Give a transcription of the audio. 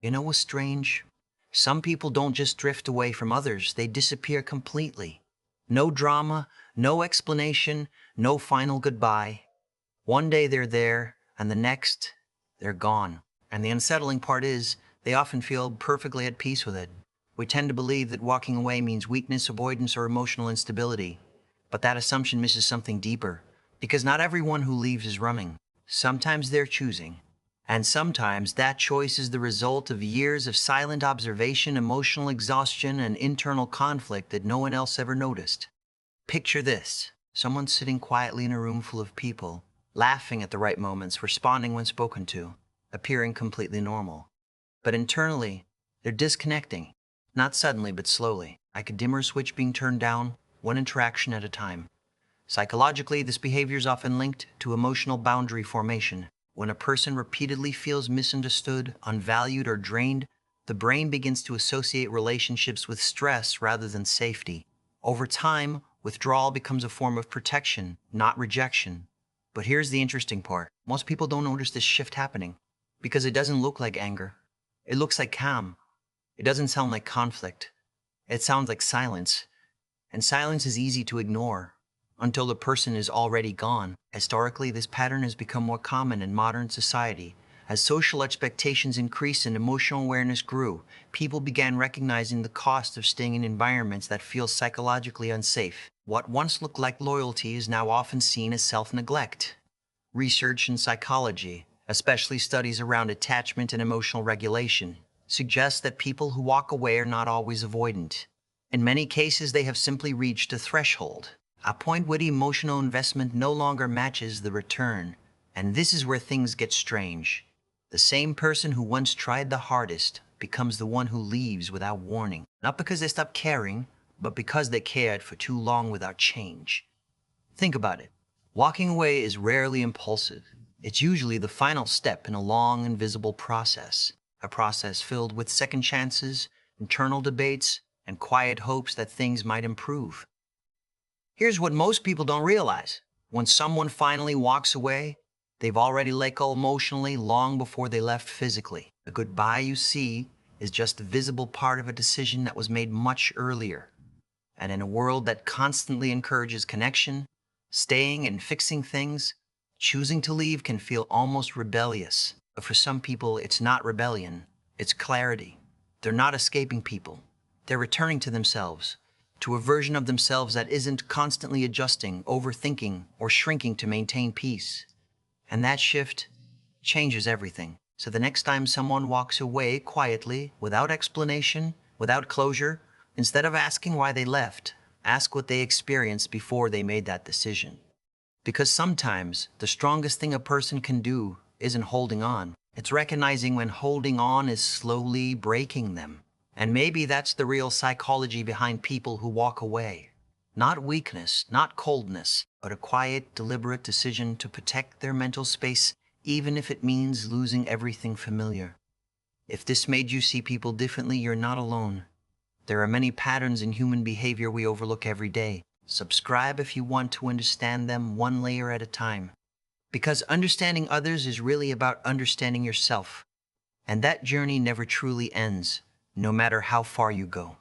You know what's strange? Some people don't just drift away from others, they disappear completely. No drama, no explanation, no final goodbye. One day they're there, and the next, they're gone. And the unsettling part is, they often feel perfectly at peace with it. We tend to believe that walking away means weakness, avoidance, or emotional instability. But that assumption misses something deeper. Because not everyone who leaves is running. Sometimes they're choosing. And sometimes that choice is the result of years of silent observation, emotional exhaustion, and internal conflict that no one else ever noticed. Picture this: someone sitting quietly in a room full of people, laughing at the right moments, responding when spoken to, appearing completely normal. But internally, they're disconnecting. Not suddenly, but slowly, like a dimmer switch being turned down, one interaction at a time. Psychologically, this behavior is often linked to emotional boundary formation. When a person repeatedly feels misunderstood, unvalued, or drained, the brain begins to associate relationships with stress rather than safety. Over time, withdrawal becomes a form of protection, not rejection. But here's the interesting part. Most people don't notice this shift happening because it doesn't look like anger. It looks like calm. It doesn't sound like conflict. It sounds like silence. And silence is easy to ignore until the person is already gone. Historically, this pattern has become more common in modern society. As social expectations increased and emotional awareness grew, people began recognizing the cost of staying in environments that feel psychologically unsafe. What once looked like loyalty is now often seen as self-neglect. Research in psychology, especially studies around attachment and emotional regulation, suggests that people who walk away are not always avoidant. In many cases, they have simply reached a threshold, a point where the emotional investment no longer matches the return. And this is where things get strange. The same person who once tried the hardest becomes the one who leaves without warning. Not because they stopped caring, but because they cared for too long without change. Think about it. Walking away is rarely impulsive. It's usually the final step in a long, invisible process. A process filled with second chances, internal debates, and quiet hopes that things might improve. Here's what most people don't realize. When someone finally walks away, they've already let go emotionally long before they left physically. The goodbye you see is just the visible part of a decision that was made much earlier. And in a world that constantly encourages connection, staying and fixing things, choosing to leave can feel almost rebellious. But for some people, it's not rebellion, it's clarity. They're not escaping people. They're returning to themselves, to a version of themselves that isn't constantly adjusting, overthinking, or shrinking to maintain peace. And that shift changes everything. So the next time someone walks away quietly, without explanation, without closure, instead of asking why they left, ask what they experienced before they made that decision. Because sometimes the strongest thing a person can do isn't holding on. It's recognizing when holding on is slowly breaking them. And maybe that's the real psychology behind people who walk away. Not weakness, not coldness, but a quiet, deliberate decision to protect their mental space, even if it means losing everything familiar. If this made you see people differently, you're not alone. There are many patterns in human behavior we overlook every day. Subscribe if you want to understand them one layer at a time. Because understanding others is really about understanding yourself. And that journey never truly ends, no matter how far you go.